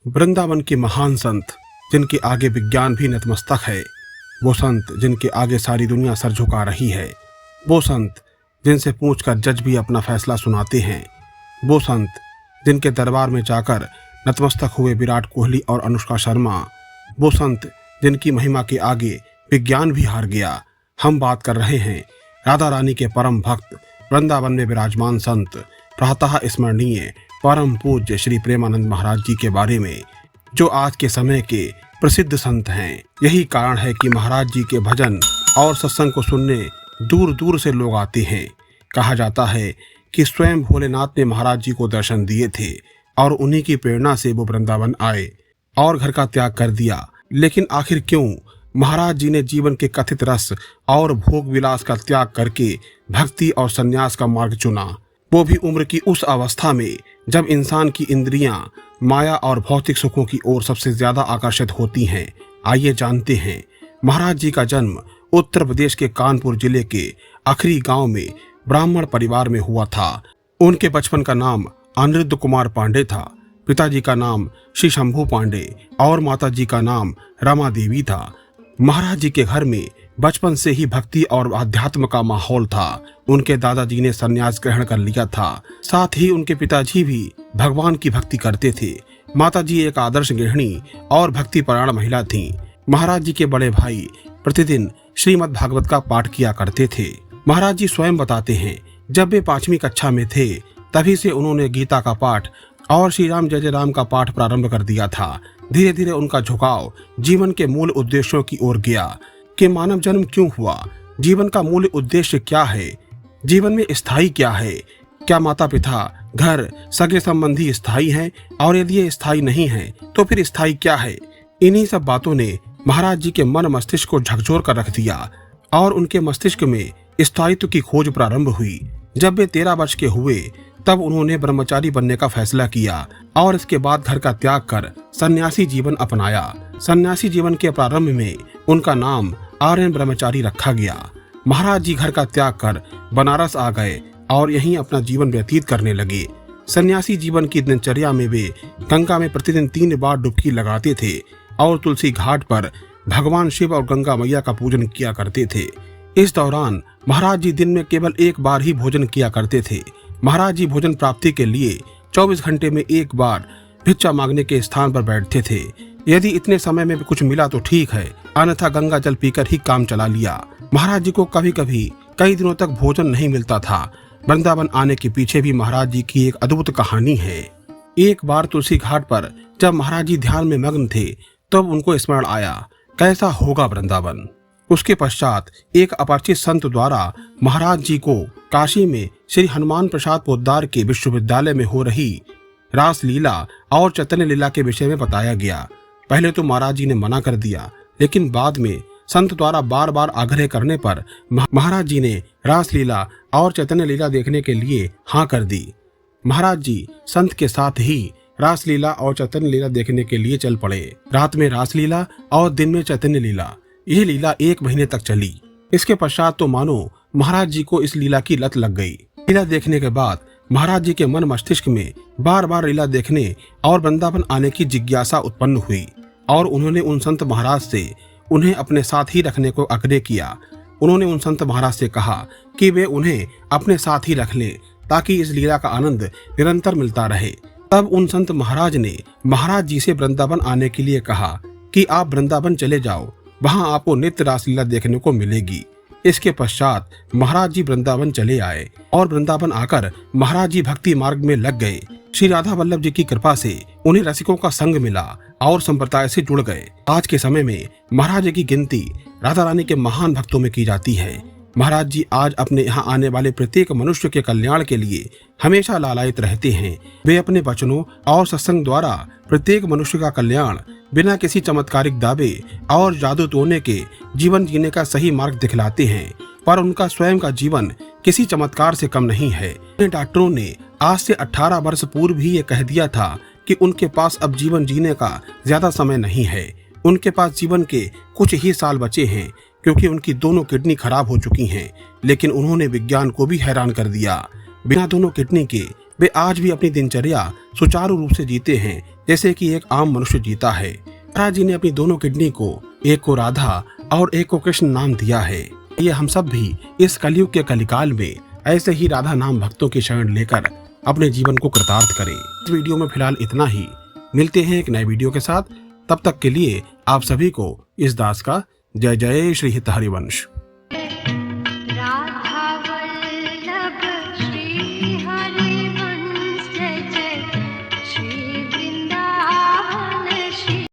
वृंदावन के महान संत जिनके आगे विज्ञान भी नतमस्तक है, वो संत जिनके आगे सारी दुनिया सर झुका रही है, वो संत जिनसे पूछकर जज भी अपना फैसला सुनाते हैं, वो संत जिनके दरबार में जाकर नतमस्तक हुए विराट कोहली और अनुष्का शर्मा, वो संत जिनकी महिमा के आगे विज्ञान भी हार गया। हम बात कर रहे हैं राधा रानी के परम भक्त वृंदावन में विराजमान संत प्रातः स्मरणीय परम पूज्य श्री प्रेमानंद महाराज जी के बारे में, जो आज के समय के प्रसिद्ध संत हैं। यही कारण है कि महाराज जी के भजन और सत्संग को सुनने दूर दूर से लोग आते हैं। कहा जाता है कि स्वयं भोलेनाथ ने महाराज जी को दर्शन दिए थे और उन्हीं की प्रेरणा से वो वृंदावन आए और घर का त्याग कर दिया। लेकिन आखिर क्यों महाराज जी ने जीवन के कथित रस और भोग विलास का त्याग करके भक्ति और संन्यास का मार्ग चुना, वो भी उम्र की उस अवस्था में जब इंसान की इंद्रियां माया और भौतिक सुखों की ओर सबसे ज्यादा आकर्षित होती हैं। आइए जानते हैं। महाराज जी का जन्म उत्तर प्रदेश के कानपुर जिले के अखरी गांव में ब्राह्मण परिवार में हुआ था। उनके बचपन का नाम अनिरुद्ध कुमार पांडे था। पिताजी का नाम श्री शंभू पांडे और माताजी का नाम रमा देवी था। महाराज जी के घर में बचपन से ही भक्ति और अध्यात्म का माहौल था। उनके दादाजी ने संन्यास ग्रहण कर लिया था। साथ ही उनके पिताजी भी भगवान की भक्ति करते थे। माताजी एक आदर्श गृहिणी और भक्ति परायण महिला थीं। महाराज जी के बड़े भाई प्रतिदिन श्रीमद् भागवत का पाठ किया करते थे। महाराज जी स्वयं बताते हैं, जब वे 5वीं कक्षा में थे तभी से उन्होंने गीता का पाठ और श्री राम जय जय राम का पाठ प्रारंभ कर दिया था। धीरे धीरे उनका झुकाव जीवन के मूल उद्देश्यों की ओर गया कि मानव जन्म क्यों हुआ, जीवन का मूल उद्देश्य क्या है, जीवन में स्थायी क्या है, क्या माता पिता घर सगे संबंधी स्थायी हैं और यदि ये स्थायी नहीं है तो फिर स्थायी क्या है। इन्हीं सब बातों ने महाराज जी के मन मस्तिष्क को झकझोर कर रख दिया और उनके मस्तिष्क में स्थायित्व की खोज प्रारंभ हुई। जब वे 13 वर्ष के हुए तब उन्होंने ब्रह्मचारी बनने का फैसला किया और इसके बाद घर का त्याग कर सन्यासी जीवन अपनाया। सन्यासी जीवन के प्रारंभ में उनका नाम आर्यन ब्रह्मचारी रखा गया। महाराज जी घर का त्याग कर बनारस आ गए और यहीं अपना जीवन व्यतीत करने लगे। सन्यासी जीवन की दिनचर्या में वे गंगा में प्रतिदिन 3 बार डुबकी लगाते थे और तुलसी घाट पर भगवान शिव और गंगा मैया का पूजन किया करते थे। इस दौरान महाराज जी दिन में केवल 1 बार ही भोजन किया करते थे। महाराज जी भोजन प्राप्ति के लिए 24 घंटे में 1 बार भिक्षा मांगने के स्थान पर बैठते थे। यदि इतने समय में कुछ मिला तो ठीक है, अन्यथा गंगा जल पीकर ही काम चला लिया। महाराज जी को कभी कभी कई दिनों तक भोजन नहीं मिलता था। वृंदावन आने के पीछे भी महाराज जी की एक अद्भुत कहानी है। एक बार तुलसी घाट पर जब महाराज जी ध्यान में मग्न थे तब उनको स्मरण आया, कैसा होगा वृंदावन। उसके पश्चात एक अपरिचित संत द्वारा महाराज जी को काशी में श्री हनुमान प्रसाद पोद्दार के विश्वविद्यालय में हो रही रास लीला और चैतन्य लीला के विषय में बताया गया। पहले तो महाराज जी ने मना कर दिया, लेकिन बाद में संत द्वारा बार बार आग्रह करने पर महाराज जी ने रास लीला और चैतन्य लीला देखने के लिए हाँ कर दी। महाराज जी संत के साथ ही रास लीला और चैतन्य लीला देखने के लिए चल पड़े। रात में रास लीला और दिन में चैतन्य लीला। यह लीला 1 महीने तक चली। इसके पश्चात तो मानो महाराज जी को इस लीला की लत लग गई। लीला देखने के बाद महाराज जी के मन मस्तिष्क में बार बार लीला देखने और वृंदावन आने की जिज्ञासा उत्पन्न हुई और उन्होंने उन संत महाराज से उन्हें अपने साथ ही रखने को आग्रह किया। उन्होंने उन संत महाराज से कहा कि वे उन्हें अपने साथ ही रख लें ताकि इस लीला का आनंद निरंतर मिलता रहे। तब उन संत महाराज ने महाराज जी से वृंदावन आने के लिए कहा कि आप वृंदावन चले जाओ, वहां आपको नित्य रासलीला देखने को मिलेगी। इसके पश्चात महाराज जी वृंदावन चले आए और वृंदावन आकर महाराज जी भक्ति मार्ग में लग गए। श्री राधा वल्लभ जी की कृपा से उन्हें रसिकों का संग मिला और संप्रदाय से जुड़ गए। आज के समय में महाराज जी की गिनती राधा रानी के महान भक्तों में की जाती है। महाराज जी आज अपने यहाँ आने वाले प्रत्येक मनुष्य के कल्याण के लिए हमेशा लालायित रहते हैं। वे अपने वचनों और सत्संग द्वारा प्रत्येक मनुष्य का कल्याण बिना किसी चमत्कारिक दावे और जादू टोने के जीवन जीने का सही मार्ग दिखलाते हैं। पर उनका स्वयं का जीवन किसी चमत्कार से कम नहीं है। डॉक्टरों ने आज से 18 वर्ष पूर्व ही ये कह दिया था कि उनके पास अब जीवन जीने का ज्यादा समय नहीं है। उनके पास जीवन के कुछ ही साल बचे हैं क्योंकि उनकी दोनों किडनी खराब हो चुकी हैं। लेकिन उन्होंने विज्ञान को भी हैरान कर दिया। बिना दोनों किडनी के वे आज भी अपनी दिनचर्या सुचारू रूप से जीते हैं जैसे कि एक आम मनुष्य जीता है। राधा जी ने अपनी दोनों किडनी को, एक को राधा और एक को कृष्ण नाम दिया है। ये हम सब भी इस कलयुग के कलिकाल में ऐसे ही राधा नाम भक्तों की शरण लेकर अपने जीवन को कृतार्थ करें। इस वीडियो में फिलहाल इतना ही। मिलते हैं एक नए वीडियो के साथ। तब तक के लिए आप सभी को इस दास का जय जय श्री हित हरिवंश।